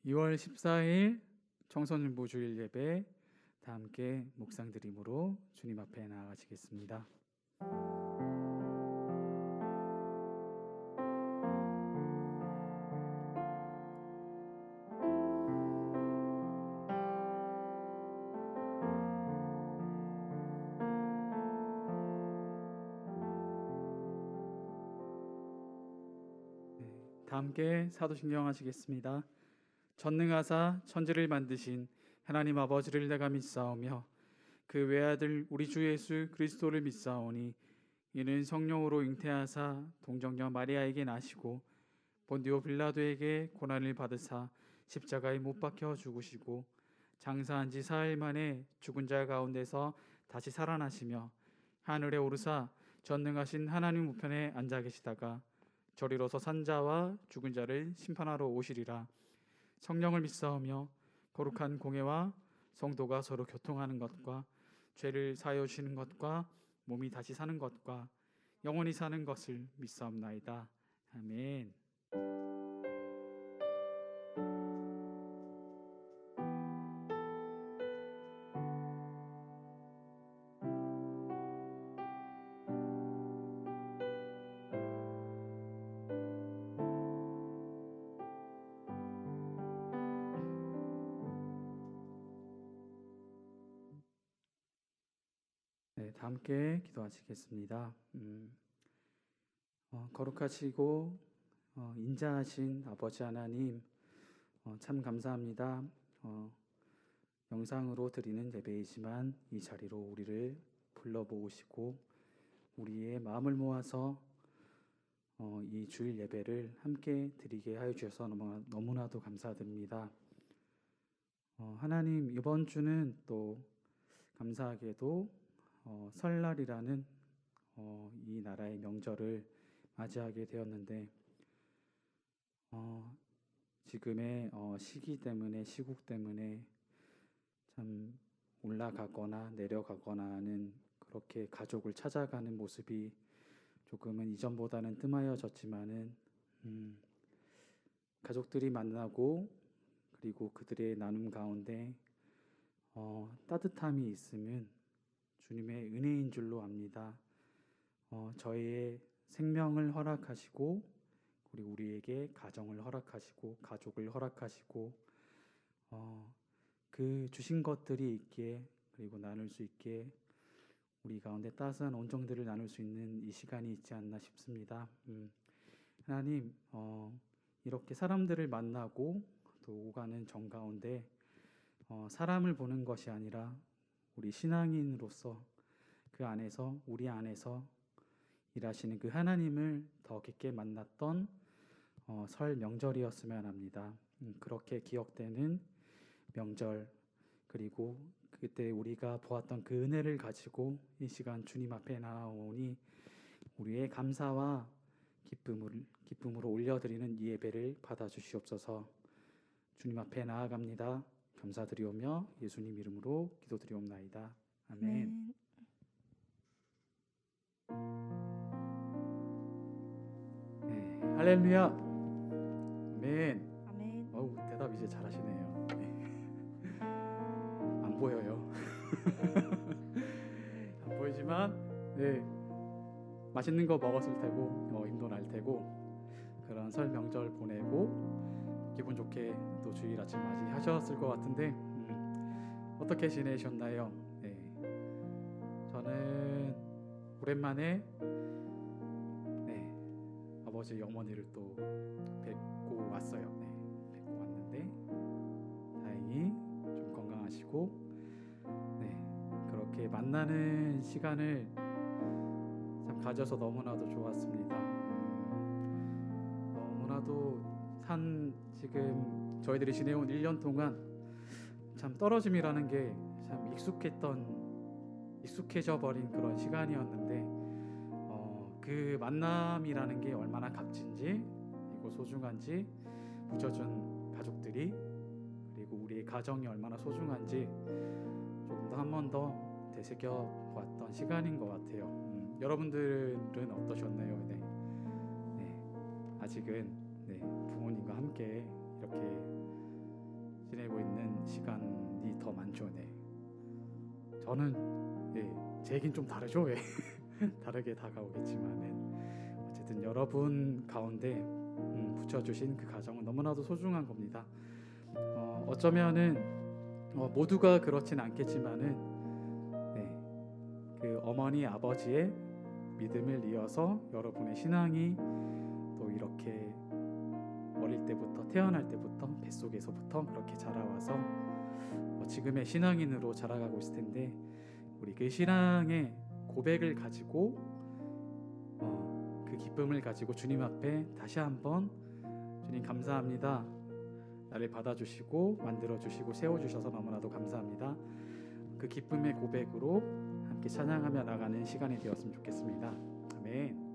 2월 14일 청소년부 주일 예배 다 함께 묵상 드림으로 주님 앞에 나아가시겠습니다. 다 함께 사도신경 하시겠습니다. 전능하사 천지를 만드신 하나님 아버지를 내가 믿사오며 그 외아들 우리 주 예수 그리스도를 믿사오니 이는 성령으로 잉태하사 동정녀 마리아에게 나시고 본디오 빌라도에게 고난을 받으사 십자가에 못 박혀 죽으시고 장사한 지 사흘 만에 죽은 자 가운데서 다시 살아나시며 하늘에 오르사 전능하신 하나님 우편에 앉아 계시다가 저리로서 산 자와 죽은 자를 심판하러 오시리라. 성령을 믿사오며 거룩한 공회와 성도가 서로 교통하는 것과 죄를 사하여 주시는 것과 몸이 다시 사는 것과 영원히 사는 것을 믿사옵나이다. 아멘. 네, 다 함께 기도하시겠습니다. 거룩하시고 인자하신 아버지 하나님, 참 감사합니다. 영상으로 드리는 예배이지만 이 자리로 우리를 불러보시고 우리의 마음을 모아서 이 주일 예배를 함께 드리게 하여 주셔서 너무나도 감사드립니다. 하나님, 이번 주는 또 감사하게도 설날이라는 이 나라의 명절을 맞이하게 되었는데 지금의 시기 때문에, 시국 때문에 참 올라가거나 내려가거나 하는, 그렇게 가족을 찾아가는 모습이 조금은 이전보다는 뜸하여졌지만은 가족들이 만나고 그리고 그들의 나눔 가운데 따뜻함이 있음은 주님의 은혜인 줄로 압니다. 저희의 생명을 허락하시고 그리고 우리에게 가정을 허락하시고 가족을 허락하시고 그 주신 것들이 있기에, 그리고 나눌 수 있게 우리 가운데 따스한 온정들을 나눌 수 있는 이 시간이 있지 않나 싶습니다. 하나님, 이렇게 사람들을 만나고 또 오가는 정 가운데 사람을 보는 것이 아니라 우리 신앙인으로서 그 안에서, 우리 안에서 일하시는 그 하나님을 더 깊게 만났던 설 명절이었으면 합니다. 그렇게 기억되는 명절, 그리고 그때 우리가 보았던 그 은혜를 가지고 이 시간 주님 앞에 나아오니 우리의 감사와 기쁨으로 올려드리는 이 예배를 받아주시옵소서. 주님 앞에 나아갑니다. 감사드리오며 예수님 이름으로 기도드리옵나이다. 아멘. 네, 할렐루야. 아멘. 아멘. 대답 이제 잘하시네요. 네. 안 보여요. 안 보이지만 네, 맛있는 거 먹었을 테고 힘도 날 테고 그런 설 명절 보내고 기분 좋게 또 주일 아침 맞이하셨을 것 같은데 어떻게 지내셨나요? 네, 저는 오랜만에 아버지 어머니를 또 뵙고 왔어요. 네, 뵙고 왔는데 다행히 좀 건강하시고 그렇게 만나는 시간을 참 가져서 너무나도 좋았습니다. 너무나도 지금 저희들이 지내온 1년 동안 참 떨어짐이라는 게 참 익숙해져 버린 그런 시간이었는데 그 만남이라는 게 얼마나 값진지, 그리고 소중한지, 묻혀준 가족들이, 그리고 우리의 가정이 얼마나 소중한지 조금 더 한 번 더 되새겨 보았던 시간인 것 같아요. 여러분들은 어떠셨나요? 아직은 부모님과 함께 이렇게 지내고 있는 시간이 더 많죠. 네. 저는 제 얘긴 좀 다르죠. 다르게 다가오겠지만은 어쨌든 여러분 가운데 붙여주신 그 가정은 너무나도 소중한 겁니다. 어쩌면은 모두가 그렇진 않겠지만은 그 어머니 아버지의 믿음을 이어서 여러분의 신앙이 또 이렇게 어릴 때부터 태어날 때부터 뱃속에서부터 그렇게 자라와서 지금의 신앙인으로 자라가고 있을 텐데 우리 그 신앙의 고백을 가지고 그 기쁨을 가지고 주님 앞에 다시 한번 주님 감사합니다. 나를 받아주시고 만들어주시고 세워주셔서 너무나도 감사합니다. 그 기쁨의 고백으로 함께 찬양하며 나가는 시간이 되었으면 좋겠습니다. 아멘.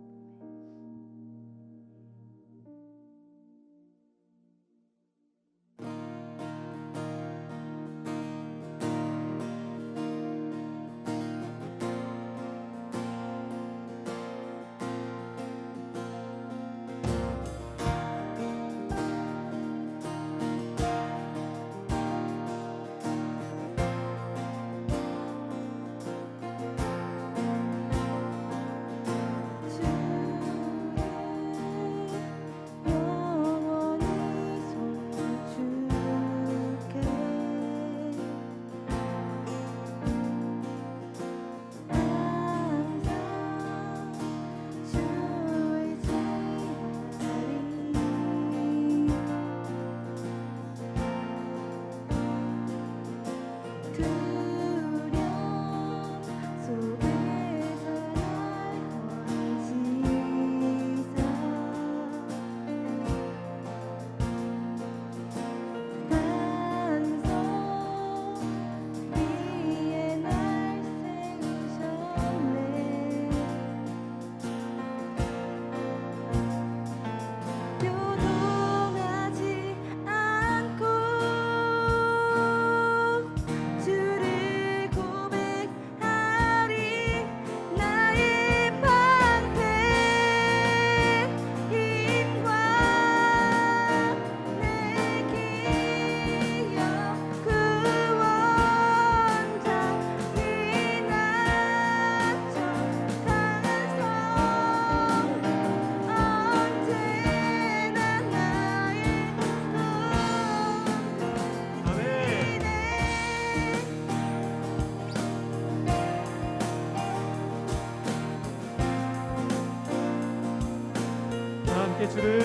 함께 주를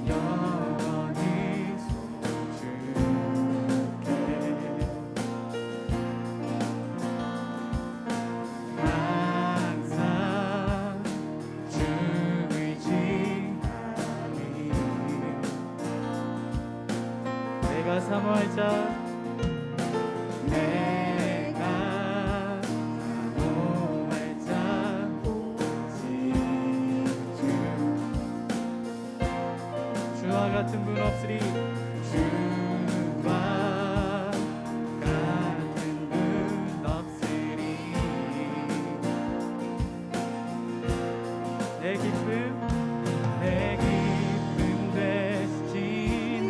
영원히 소중케 항상 주 의지하리 내가 사모할 자 같은 분 없으리 주와 같은 분 없으리 내 기쁨 되시지는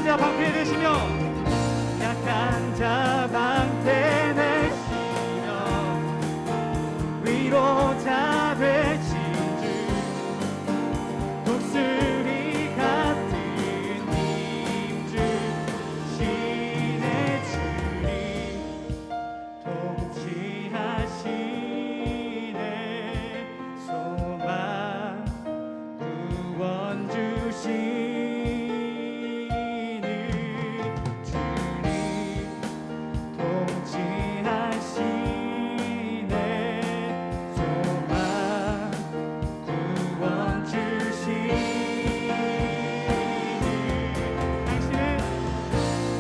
자 방패 되시며 약한 자 방패 되시며 위로자 되신 주 독수리 같은 힘주 신의 주님 통치하시네 소망 구원 주시는 주님 통치하시네 소망 구원 주시는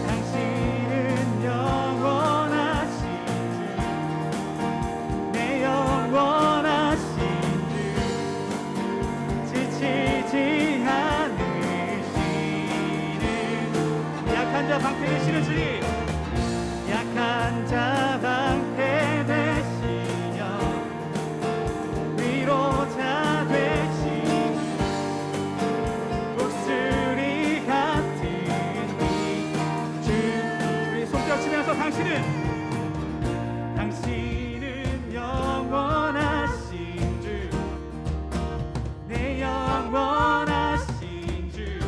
당신은 영원하신 주 내 영원하신 주 지치지 않으시는 약한 자 방패 되시는 주님 약한 자 방패 되시며 위로자 되신 독수리 같은 주 우리 손뼉 치면서 당신은 영원하신 주 내 영원하신 주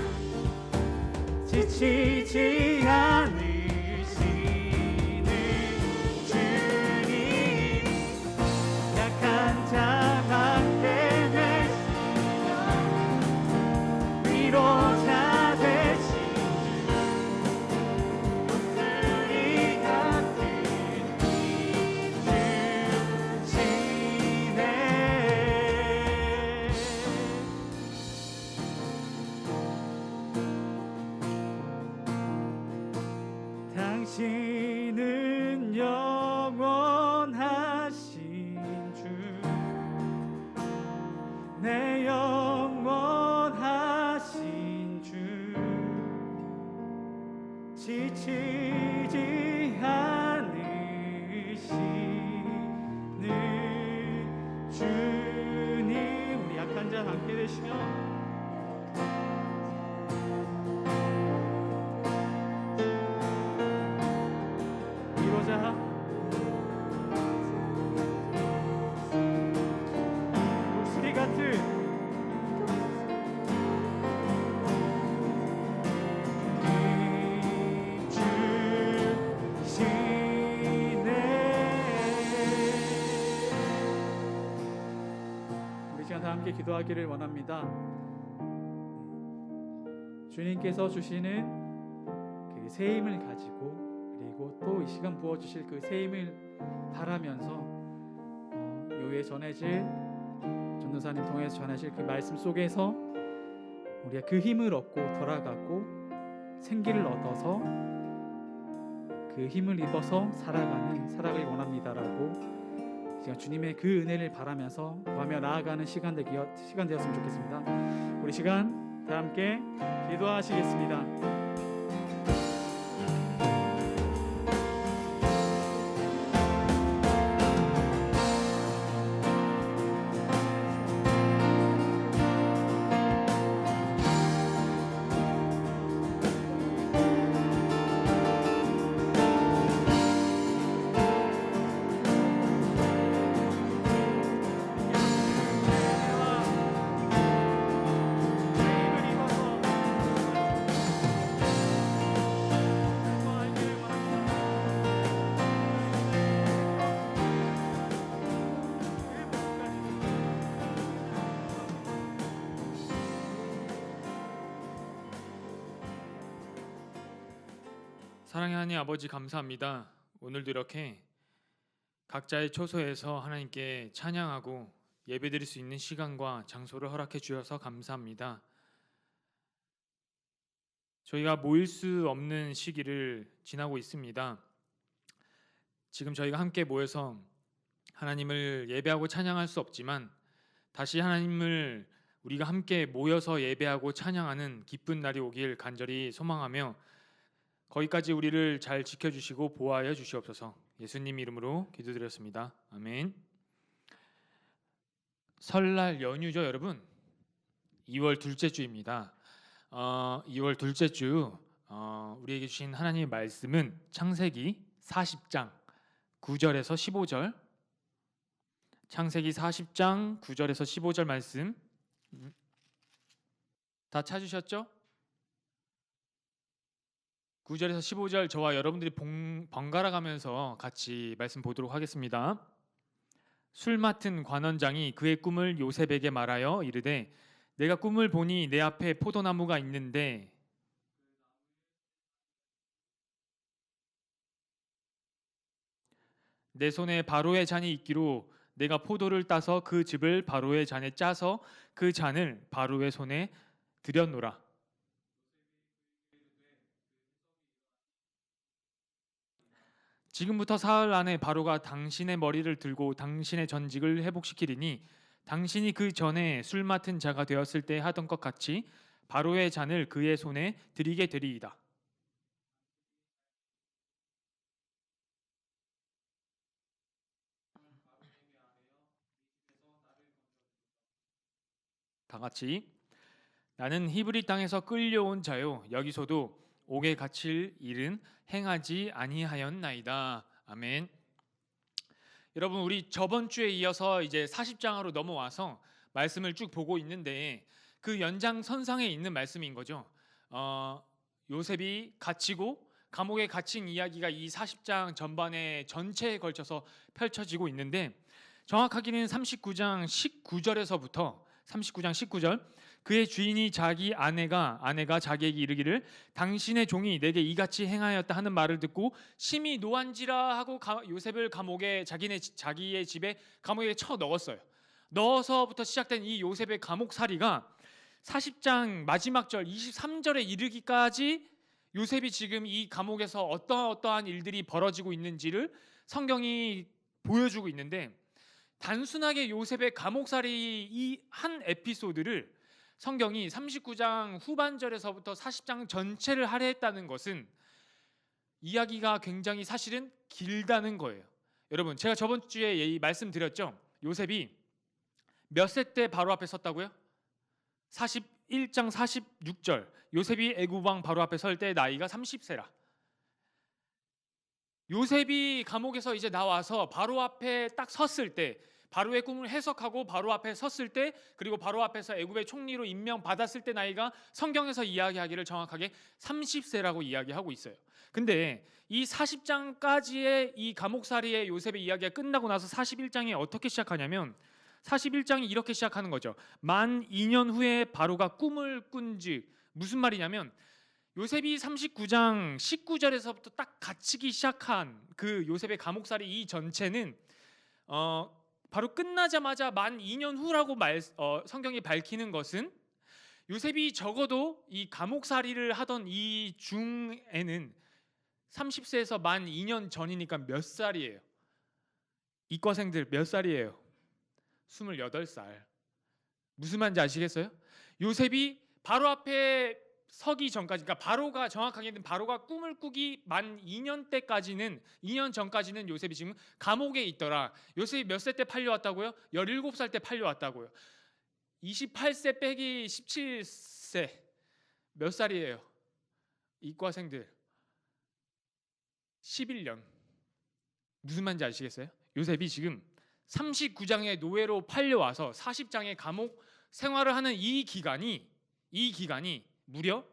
지치지 않으시는 주님 약한 자 방패 되시며 위로자 되신 주 독수리 같은 힘 주시네 당신은 영원하신 주 내 영원하신 주 지치지 않으시는 주님 우리 약한 자 함께 되시며 위로자 독수리 같은 힘 주시네 우리 시간 다 함께 기도하기를 원합니다. 주님께서 주시는 그 새 힘을 가지고 그리고 또 이 시간 부어주실 그 새 힘을 바라면서 요에 전해질 전도사님 통해서 전하실 그 말씀 속에서 우리가 그 힘을 얻고 돌아가고 생기를 얻어서 그 힘을 입어서 살아가길 원합니다라고 제가 주님의 그 은혜를 바라면서 구하며 나아가는 시간 되었으면 좋겠습니다. 우리 시간 다 함께 기도하시겠습니다. 사랑의 하나님 아버지 감사합니다. 오늘도 이렇게 각자의 처소에서 하나님께 찬양하고 예배드릴 수 있는 시간과 장소를 허락해 주셔서 감사합니다. 저희가 모일 수 없는 시기를 지나고 있습니다. 지금 저희가 함께 모여서 하나님을 예배하고 찬양할 수 없지만 다시 하나님을 우리가 함께 모여서 예배하고 찬양하는 기쁜 날이 오길 간절히 소망하며 거기까지 우리를 잘 지켜주시고 보호하여 주시옵소서. 예수님 이름으로 기도드렸습니다. 아멘. 설날 연휴죠 여러분. 2월 둘째 주입니다. 2월 둘째 주 우리에게 주신 하나님의 말씀은 창세기 40장 9절에서 15절, 창세기 40장 9절에서 15절 말씀 다 찾으셨죠? 9절에서 15절 저와 여러분들이 번갈아 가면서 같이 말씀 보도록 하겠습니다. 술 맡은 관원장이 그의 꿈을 요셉에게 말하여 이르되 내가 꿈을 보니 내 앞에 포도나무가 있는데 내 손에 바로의 잔이 있기로 내가 포도를 따서 그 즙을 바로의 잔에 짜서 그 잔을 바로의 손에 들였노라. 지금부터 사흘 안에 바로가 당신의 머리를 들고 당신의 전직을 회복시키리니 당신이 그 전에 술 맡은 자가 되었을 때 하던 것 같이 바로의 잔을 그의 손에 드리게 되리이다. 다 같이 나는 히브리 땅에서 끌려온 자요 여기서도 옥에 갇힐 일은 행하지 아니하였나이다. 아멘. 여러분, 우리 저번 주에 이어서 이제 40장으로 넘어와서 말씀을 쭉 보고 있는데 그 연장선상에 있는 말씀인 거죠. 요셉이 갇히고 감옥에 갇힌 이야기가 이 40장 전반에 전체에 걸쳐서 펼쳐지고 있는데 정확하게는 39장 19절에서부터 39장 19절 그의 주인이 자기 아내가 자기에게 이르기를 당신의 종이 내게 이같이 행하였다 하는 말을 듣고 심히 노한지라 하고 요셉을 감옥에 자기의 집에 감옥에 쳐 넣었어요. 넣어서부터 시작된 이 요셉의 감옥살이가 40장 마지막 절 23절에 이르기까지 요셉이 지금 이 감옥에서 어떠한 일들이 벌어지고 있는지를 성경이 보여주고 있는데 단순하게 요셉의 감옥살이 이 한 에피소드를 성경이 39장 후반절에서부터 40장 전체를 할애했다는 것은 이야기가 굉장히 사실은 길다는 거예요. 여러분, 제가 저번 주에 말씀드렸죠. 요셉이 몇 세 때 바로 앞에 섰다고요? 41장 46절 요셉이 애굽왕 바로 앞에 설 때 나이가 30세라. 요셉이 감옥에서 이제 나와서 바로 앞에 딱 섰을 때 바로의 꿈을 해석하고 바로 앞에 섰을 때 그리고 바로 앞에서 애굽의 총리로 임명받았을 때 나이가 성경에서 이야기하기를 정확하게 30세라고 이야기하고 있어요. 근데 이 40장까지의 이 감옥살이의 요셉의 이야기가 끝나고 나서 41장이 어떻게 시작하냐면 41장이 이렇게 시작하는 거죠. 만 2년 후에 바로가 꿈을 꾼즉 무슨 말이냐면 요셉이 39장 19절에서부터 딱 갇히기 시작한 그 요셉의 감옥살이 이 전체는 바로 끝나자마자 만 2년 후라고 성경이 밝히는 것은 요셉이 적어도 이 감옥살이를 하던 이 중에는 30세에서 만 2년 전이니까 몇 살이에요? 이과생들 몇 살이에요? 28살. 무슨 말인지 아시겠어요? 요셉이 바로 앞에 서기 전까지, 그러니까 바로가 정확하게는 바로가 꿈을 꾸기 만 2년 때까지는 2년 전까지는 요셉이 지금 감옥에 있더라. 요셉이 몇 세 때 팔려왔다고요? 17살 때 팔려왔다고요. 28세 빼기 17세 몇 살이에요? 이과생들 11년. 무슨 말인지 아시겠어요? 요셉이 지금 39장의 노예로 팔려와서 40장의 감옥 생활을 하는 이 기간이 무려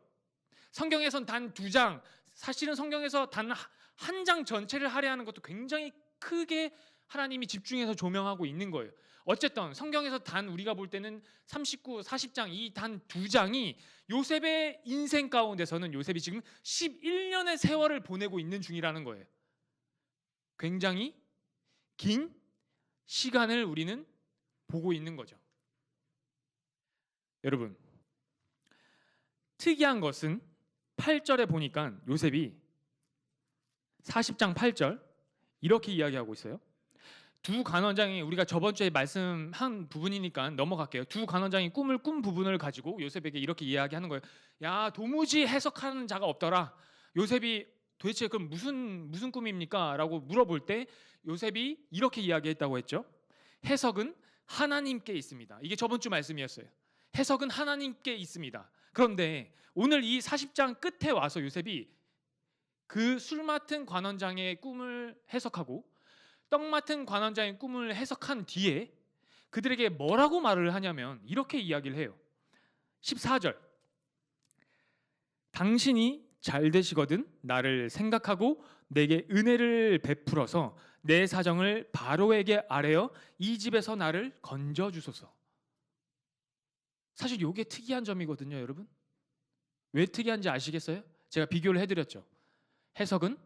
성경에선 단 2장, 사실은 성경에서 단 한 장 전체를 할애하는 것도 굉장히 크게 하나님이 집중해서 조명하고 있는 거예요. 어쨌든 성경에서 단 우리가 볼 때는 39, 40장 이 단 2장이 요셉의 인생 가운데서는 요셉이 지금 11년의 세월을 보내고 있는 중이라는 거예요. 굉장히 긴 시간을 우리는 보고 있는 거죠. 여러분, 특이한 것은 8절에 보니까 요셉이 40장 8절 이렇게 이야기하고 있어요. 두 간원장이, 우리가 저번 주에 말씀한 부분이니까 넘어갈게요. 두 간원장이 꿈을 꾼 부분을 가지고 요셉에게 이렇게 이야기하는 거예요. 야, 도무지 해석하는 자가 없더라. 요셉이 도대체 그럼 무슨 꿈입니까? 라고 물어볼 때 요셉이 이렇게 이야기했다고 했죠. 해석은 하나님께 있습니다. 이게 저번 주 말씀이었어요. 해석은 하나님께 있습니다. 그런데 오늘 이 40장 끝에 와서 요셉이 그 술 맡은 관원장의 꿈을 해석하고 떡 맡은 관원장의 꿈을 해석한 뒤에 그들에게 뭐라고 말을 하냐면 이렇게 이야기를 해요. 14절, 당신이 잘 되시거든 나를 생각하고 내게 은혜를 베풀어서 내 사정을 바로에게 아뢰어 이 집에서 나를 건져 주소서. 사실 이게 특이한 점이거든요, 여러분. 왜 특이한지 아시겠어요? 제가 비교를 해드렸죠. 해석은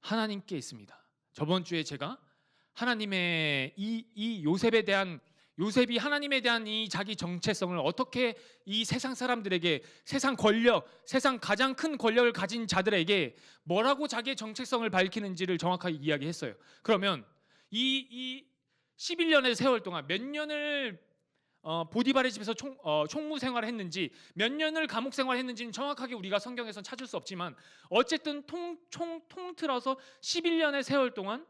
하나님께 있습니다. 저번 주에 제가 하나님의 이 요셉이 하나님에 대한 이 자기 정체성을 어떻게 이 세상 사람들에게, 세상 권력, 세상 가장 큰 권력을 가진 자들에게 뭐라고 자기의 정체성을 밝히는지를 정확하게 이야기했어요. 그러면 이 11년의 세월 동안 몇 년을 보디발의 집에서 총무 생활을 했는지, 몇 년을 감옥 생활을 했는지는 정확하게 우리가 성경에선 찾을 수 없지만 어쨌든 통틀어서 11년의 세월 동안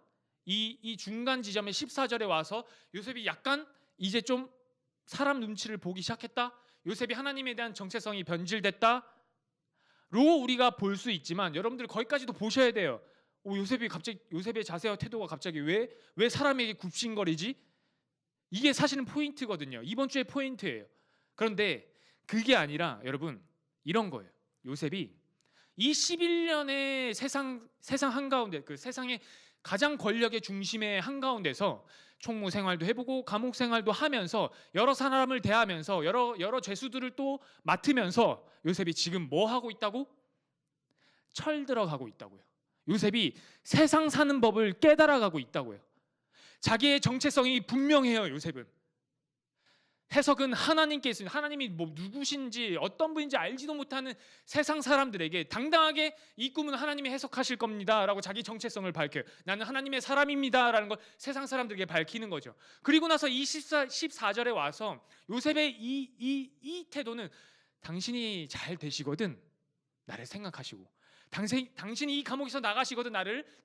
이 중간 지점의 14절에 와서 요셉이 약간 이제 좀 사람 눈치를 보기 시작했다, 요셉이 하나님에 대한 정체성이 변질됐다로 우리가 볼 수 있지만 여러분들 거기까지도 보셔야 돼요. 요셉의 자세와 태도가 갑자기 왜 사람에게 굽신거리지? 이게 사실은 포인트거든요. 이번 주의 포인트예요. 그런데 그게 아니라 여러분 이런 거예요. 요셉이 이 11년의 세상 한가운데, 그 세상의 가장 권력의 중심의 한가운데서 총무 생활도 해보고 감옥 생활도 하면서 여러 사람을 대하면서 여러 죄수들을 또 맡으면서 요셉이 지금 뭐 하고 있다고? 철들어가고 있다고요. 요셉이 세상 사는 법을 깨달아가고 있다고요. 자기의 정체성이 분명해요. 요셉은. 해석은 하나님께 있습니다. 하나님이 뭐 누구신지 어떤 분인지 알지도 못하는 세상 사람들에게 당당하게 이 꿈은 하나님이 해석하실 겁니다 라고 자기 정체성을 밝혀요. 나는 하나님의 사람입니다 라는 걸 세상 사람들에게 밝히는 거죠. 그리고 나서 이 14절에 와서 요셉의 이 태도는 당신이 잘 되시거든 나를 생각하시고, 당신이 이 감옥에서 나가시거든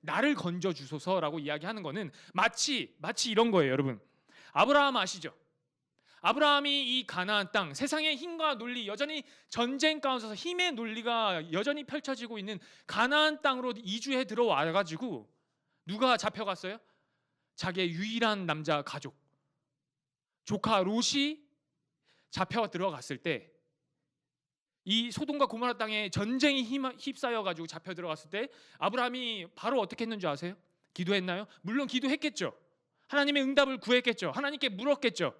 나를 건져 주소서라고 이야기하는 거는 마치 이런 거예요. 여러분, 아브라함 아시죠? 아브라함이 이 가나안 땅, 세상의 힘과 논리, 여전히 전쟁 가운데서 힘의 논리가 여전히 펼쳐지고 있는 가나안 땅으로 이주해 들어와 가지고 누가 잡혀갔어요? 자기의 유일한 남자 가족, 조카 롯이 잡혀 들어갔을 때, 이 소돔과 고모라 땅에 전쟁이 휩싸여 가지고 잡혀 들어갔을 때 아브라함이 바로 어떻게 했는지 아세요? 기도했나요? 물론 기도했겠죠. 하나님의 응답을 구했겠죠. 하나님께 물었겠죠.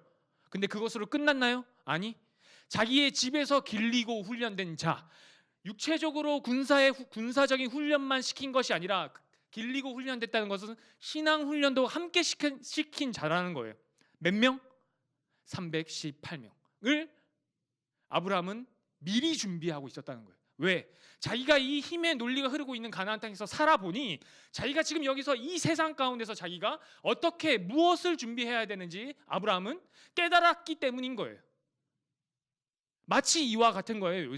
근데 그것으로 끝났나요? 아니, 자기의 집에서 길리고 훈련된 자, 육체적으로 군사적인 훈련만 시킨 것이 아니라 길리고 훈련됐다는 것은 신앙 훈련도 함께 시킨 자라는 거예요. 몇 명? 318명을 아브라함은 미리 준비하고 있었다는 거예요. 왜? 자기가 이 힘의 논리가 흐르고 있는 가나안 땅에서 살아보니 자기가 지금 여기서 이 세상 가운데서 자기가 어떻게 무엇을 준비해야 되는지 아브라함은 깨달았기 때문인 거예요. 마치 이와 같은 거예요.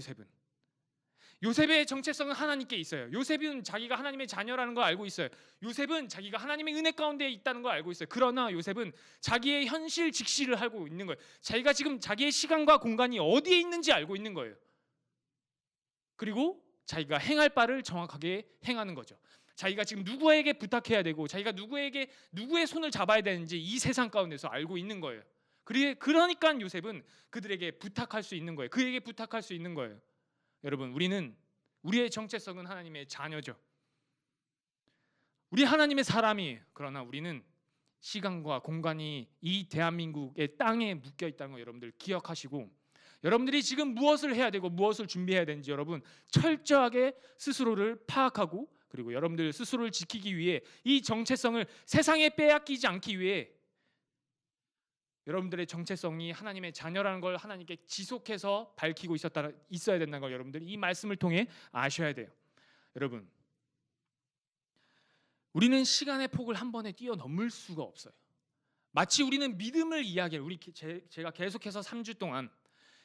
요셉의 정체성은 하나님께 있어요. 요셉은 자기가 하나님의 자녀라는 걸 알고 있어요. 요셉은 자기가 하나님의 은혜 가운데 있다는 걸 알고 있어요. 그러나 요셉은 자기의 현실 직시를 하고 있는 거예요. 자기가 지금 자기의 시간과 공간이 어디에 있는지 알고 있는 거예요. 그리고 자기가 행할 바를 정확하게 행하는 거죠. 자기가 지금 누구에게 부탁해야 되고 자기가 누구의 손을 잡아야 되는지 이 세상 가운데서 알고 있는 거예요. 그러니까 요셉은 그들에게 부탁할 수 있는 거예요. 그에게 부탁할 수 있는 거예요. 여러분, 우리의 정체성은 하나님의 자녀죠. 우리 하나님의 사람이에요. 그러나 우리는 시간과 공간이 이 대한민국의 땅에 묶여 있다는 거 여러분들 기억하시고, 여러분들이 지금 무엇을 해야 되고 무엇을 준비해야 되는지 여러분 철저하게 스스로를 파악하고, 그리고 여러분들 스스로를 지키기 위해 이 정체성을 세상에 빼앗기지 않기 위해 여러분들의 정체성이 하나님의 자녀라는 걸 하나님께 지속해서 밝히고 있어야 된다는 걸 여러분들이 이 말씀을 통해 아셔야 돼요. 여러분, 우리는 시간의 폭을 한 번에 뛰어넘을 수가 없어요. 마치 우리는 믿음을 이야기해요. 제가 계속해서 3주 동안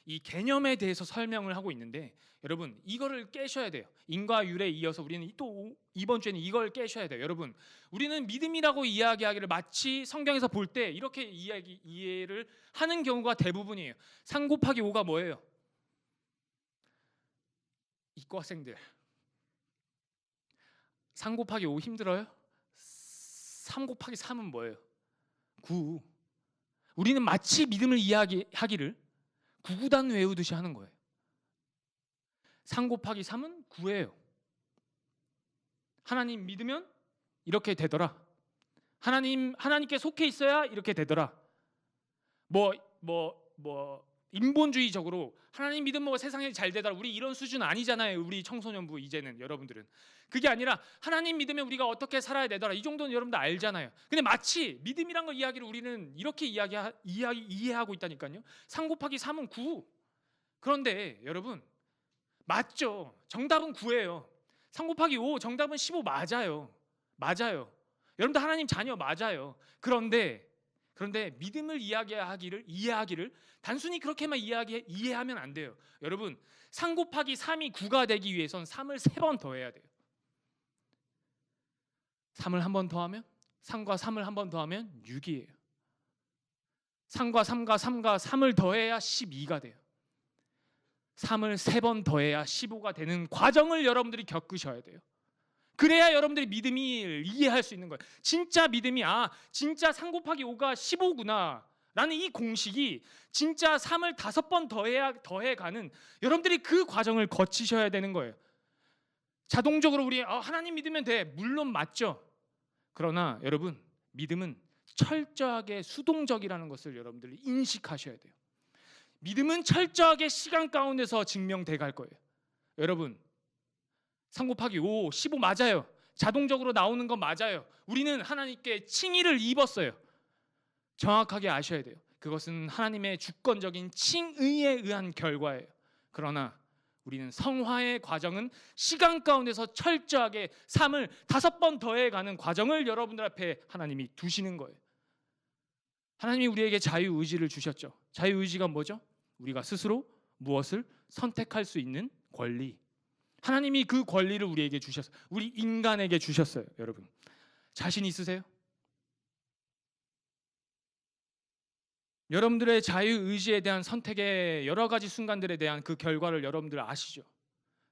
이 개념에 대해서 설명을 하고 있는데 여러분 이거를 깨셔야 돼요. 인과 율에 이어서 우리는 또 이번 주에는 이걸 깨셔야 돼요. 여러분 우리는 믿음이라고 이야기하기를 마치 성경에서 볼 때 이렇게 이해를 하는 경우가 대부분이에요. 3 곱하기 5가 뭐예요? 이과생들 3 곱하기 5 힘들어요? 3 곱하기 3은 뭐예요? 9. 우리는 마치 믿음을 이야기하기를 9구단 외우듯이 하는 거예요. 3 곱하기 3은 9예요. 하나님 믿으면 이렇게 되더라. 하나님께 속해 있어야 이렇게 되더라. 인본주의적으로 하나님 믿으면 세상이 잘 되더라. 우리 이런 수준 아니잖아요. 우리 청소년부 이제는 여러분들은. 그게 아니라 하나님 믿으면 우리가 어떻게 살아야 되더라. 이 정도는 여러분들 알잖아요. 근데 마치 믿음이란 거 이야기를 우리는 이렇게 이해하고 있다니까요. 3 곱하기 3은 9. 그런데 여러분 맞죠. 정답은 9예요. 3 곱하기 5 정답은 15 맞아요. 맞아요. 여러분들 하나님 자녀 맞아요. 그런데 믿음을 이해하기를 단순히 그렇게만 이해하면 안 돼요. 여러분 3 곱하기 3이 9가 되기 위해선 3을 3번 더해야 돼요. 3을 한 번 더하면 3과 3을 한 번 더하면 6이에요. 3과 3을 더해야 12가 돼요. 3을 3번 더해야 15가 되는 과정을 여러분들이 겪으셔야 돼요. 그래야 여러분들이 믿음을 이해할 수 있는 거예요. 진짜 믿음이 진짜 3 곱하기 5가 15구나 라는 이 공식이 진짜 3을 5번 더해가는 여러분들이 그 과정을 거치셔야 되는 거예요. 자동적으로 우리 하나님 믿으면 돼. 물론 맞죠. 그러나 여러분 믿음은 철저하게 수동적이라는 것을 여러분들이 인식하셔야 돼요. 믿음은 철저하게 시간 가운데서 증명돼 갈 거예요. 여러분 3 곱하기 5, 15 맞아요. 자동적으로 나오는 건 맞아요. 우리는 하나님께 칭의를 입었어요. 정확하게 아셔야 돼요. 그것은 하나님의 주권적인 칭의에 의한 결과예요. 그러나 우리는 성화의 과정은 시간 가운데서 철저하게 3을 5번 더해가는 과정을 여러분들 앞에 하나님이 두시는 거예요. 하나님이 우리에게 자유의지를 주셨죠. 자유의지가 뭐죠? 우리가 스스로 무엇을 선택할 수 있는 권리. 하나님이 그 권리를 우리에게 주셨어요. 우리 인간에게 주셨어요. 여러분 자신 있으세요? 여러분들의 자유의지에 대한 선택의 여러 가지 순간들에 대한 그 결과를 여러분들 아시죠?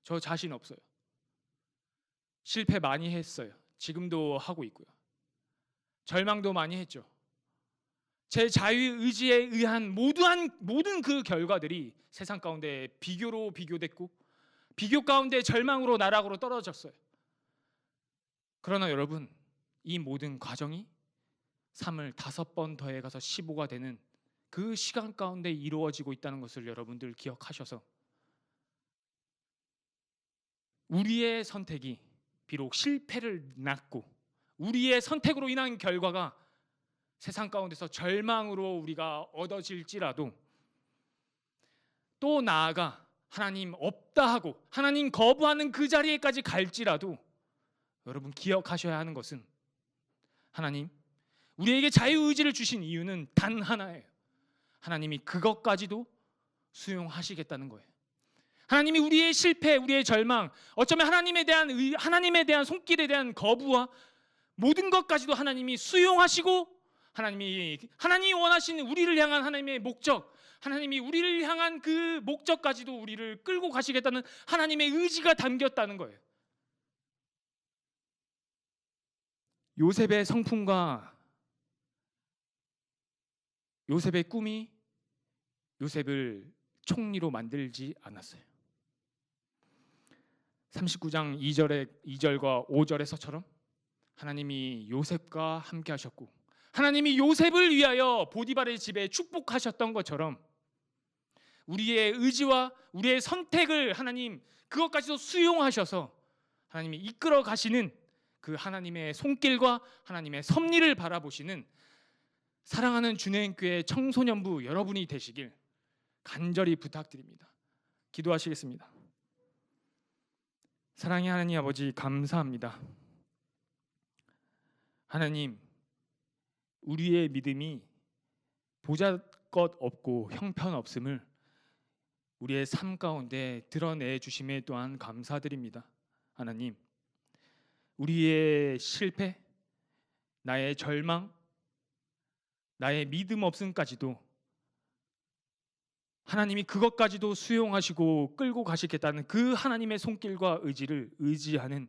저 자신 없어요. 실패 많이 했어요. 지금도 하고 있고요. 절망도 많이 했죠. 제 자유의지에 의한 모든 그 결과들이 세상 가운데 비교로 비교됐고 비교 가운데 절망으로 나락으로 떨어졌어요. 그러나 여러분 이 모든 과정이 3을 5번 더해가서 15가 되는 그 시간 가운데 이루어지고 있다는 것을 여러분들 기억하셔서 우리의 선택이 비록 실패를 낳고 우리의 선택으로 인한 결과가 세상 가운데서 절망으로 우리가 얻어질지라도 또 나아가 하나님 없다 하고 하나님 거부하는 그 자리에까지 갈지라도 여러분 기억하셔야 하는 것은 하나님 우리에게 자유의지를 주신 이유는 단 하나예요. 하나님이 그것까지도 수용하시겠다는 거예요. 하나님이 우리의 실패, 우리의 절망, 어쩌면 하나님에 대한 손길에 대한 거부와 모든 것까지도 하나님이 수용하시고 하나님이 원하시는 우리를 향한 하나님의 목적, 하나님이 우리를 향한 그 목적까지도 우리를 끌고 가시겠다는 하나님의 의지가 담겼다는 거예요. 요셉의 성품과 요셉의 꿈이 요셉을 총리로 만들지 않았어요. 39장 2절과 5절에서처럼 하나님이 요셉과 함께 하셨고 하나님이 요셉을 위하여 보디발의 집에 축복하셨던 것처럼 우리의 의지와 우리의 선택을 하나님 그것까지도 수용하셔서 하나님이 이끌어 가시는 그 하나님의 손길과 하나님의 섭리를 바라보시는 사랑하는 주내교회 청소년부 여러분이 되시길 간절히 부탁드립니다. 기도하시겠습니다. 사랑의 하나님 아버지 감사합니다. 하나님 우리의 믿음이 보잘것 없고 형편없음을 우리의 삶 가운데 드러내 주심에 또한 감사드립니다. 하나님, 우리의 실패, 나의 절망, 나의 믿음 없음까지도 하나님이 그것까지도 수용하시고 끌고 가시겠다는 그 하나님의 손길과 의지를 의지하는,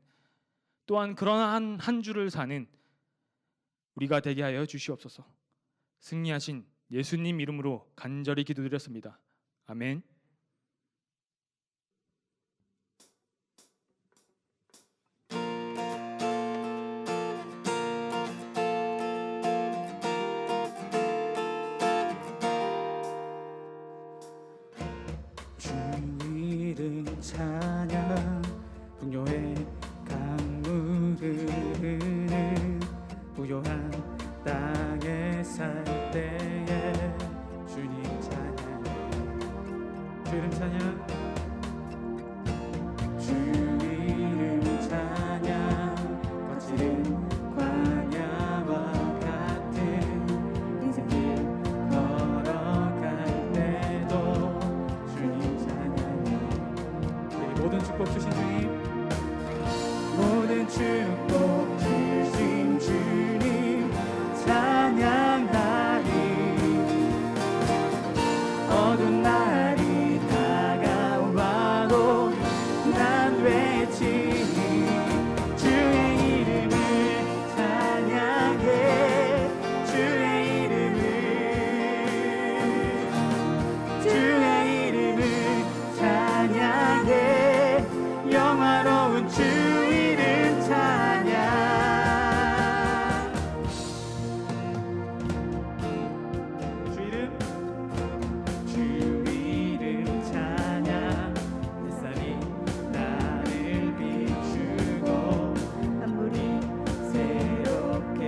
또한 그러한 한 주를 사는 우리가 되게 하여 주시옵소서. 승리하신 예수님 이름으로 간절히 기도드렸습니다. 아멘. 주 이름 찬양, 풍요의 강물 흐르는 부요한 땅에 살 때에 주님 찬양, 주 이름 찬양, 주 이름 찬양, 거칠은 광야와 같은 인생길 걸어갈 때도 주님 찬양. 우리 모든 축복 주신 주님, 모든 축복 주신 주님 찬양하리. 어두운 날이 다가와도 난 외치니 주의 이름을 찬양해. 주의 이름을 찬양해. 영화로운 주 이름 찬양. 주 이름 찬양. 햇살이 나를 비추고 한물이 새롭게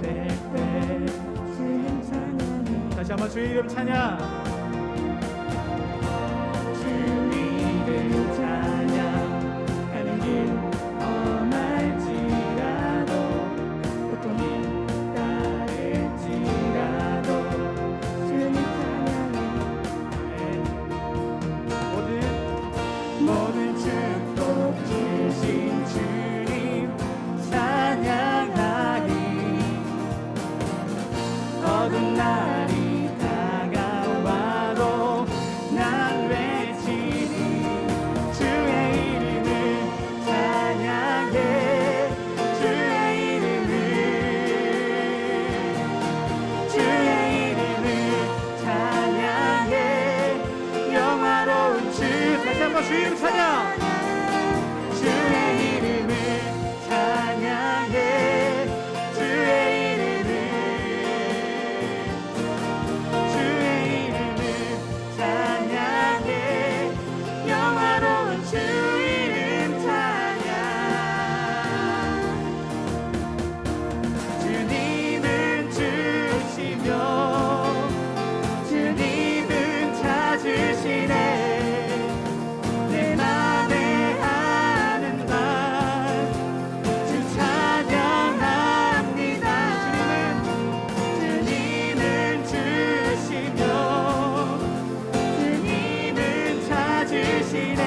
될 때 주님 찬양. 다시 한번 주 이름 찬양. 주 이름 찬양. 가는 길 험할지라도 고통이 따를지라도 주님 찬양해. 모든 축복 주신 주님 찬양하리. 어두운 날이 다가와도 난 외치니 주의 이름을 찬양해. 주의 이름을 찬양해. 영화로운 주. 다시 한번 주 이름 찬양. 주의 이름을 찬양해. 주의 이름을 찬양해. 영화로운 주 이름 찬양. 주님은 주시며 주님은 찾으시네. 내 맘에 하는 말 주 찬양합니다. 주님은 주시며 주님은 찾으시네.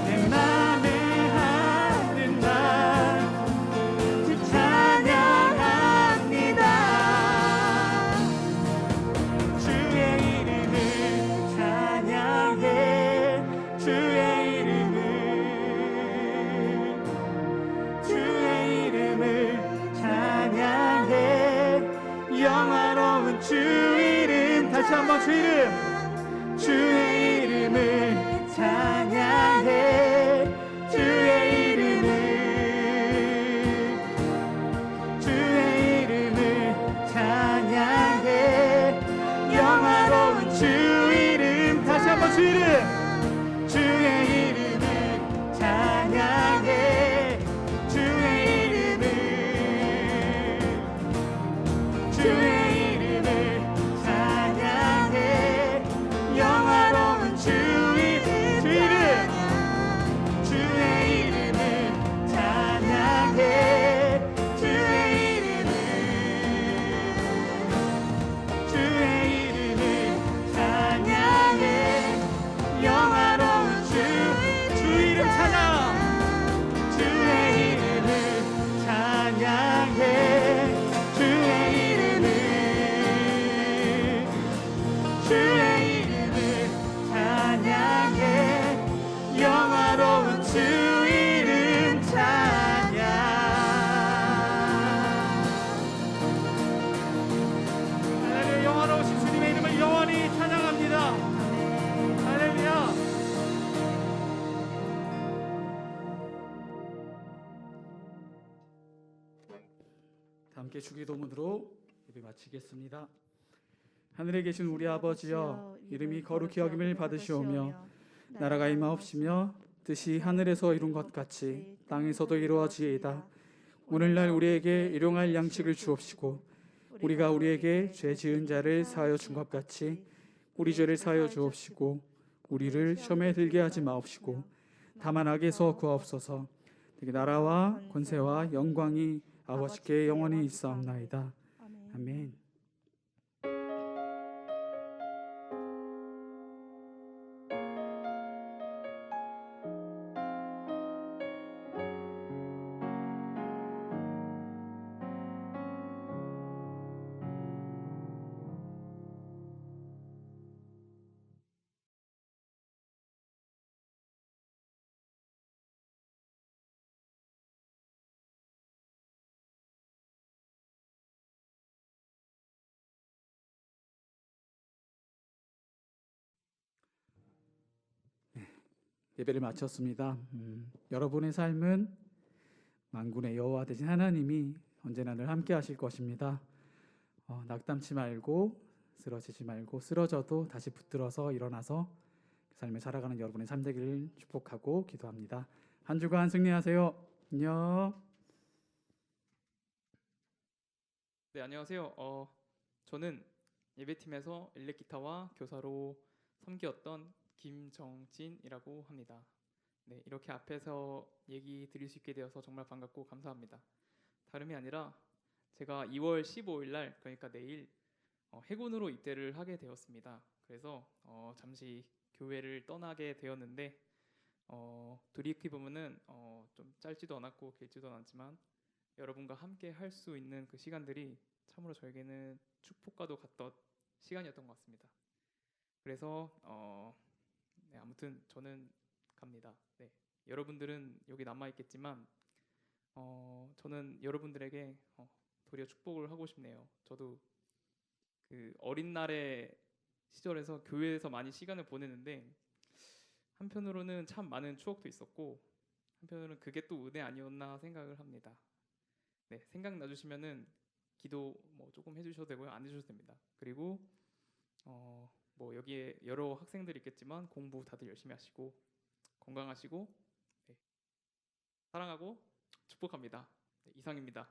내 맘에 하는 말 주 찬양합니다. 주의 이름을 찬양해. 주의 이름을 찬양해. 영화로운 주 이름. 다시 한번 주 이름. 주의 이름을 함께 주기도문으로 예배 마치겠습니다. 하늘에 계신 우리 아버지여, 이름이 거룩히 여김을 받으시오며 나라가 임하옵시며 뜻이 하늘에서 이룬 것 같이 땅에서도 이루어지이다. 오늘날 우리에게 일용할 양식을 주옵시고 우리가 우리에게 죄 지은 자를 사하여 준 것 같이 우리 죄를 사하여 주옵시고 우리를 시험에 들게 하지 마옵시고 다만 악에서 구하옵소서. 되게 나라와 권세와 영광이 아버지께 영원히 있사옵나이다. 아멘. 예배를 마쳤습니다. 여러분의 삶은 만군의 여호와 되신 하나님이 언제나 늘 함께 하실 것입니다. 낙담치 말고 쓰러지지 말고 쓰러져도 다시 붙들어서 일어나서 삶을 살아가는 여러분의 삶 되기를 축복하고 기도합니다. 한 주간 승리하세요. 안녕. 네, 안녕하세요. 저는 예배팀에서 일렉기타와 교사로 섬기었던 김정진이라고 합니다. 네, 이렇게 앞에서 얘기 드릴 수 있게 되어서 정말 반갑고 감사합니다. 다름이 아니라 제가 2월 15일 날, 그러니까 내일 해군으로 입대를 하게 되었습니다. 그래서 잠시 교회를 떠나게 되었는데 돌이켜보면은 좀 짧지도 않았고 길지도 않았지만 여러분과 함께 할 수 있는 그 시간들이 참으로 저에게는 축복과도 같던 시간이었던 것 같습니다. 그래서 네, 아무튼 저는 갑니다. 네, 여러분들은 여기 남아 있겠지만 저는 여러분들에게 도리어 축복을 하고 싶네요. 저도 그 어린 날의 시절에서 교회에서 많이 시간을 보내는데 한편으로는 참 많은 추억도 있었고 한편으로는 그게 또 은혜 아니었나 생각을 합니다. 네, 생각나 주시면은 기도 뭐 조금 해주셔도 되고요, 안 해주셔도 됩니다. 그리고 뭐 여기에 여러 학생들이 있겠지만 공부 다들 열심히 하시고 건강하시고 네, 사랑하고 축복합니다. 네, 이상입니다.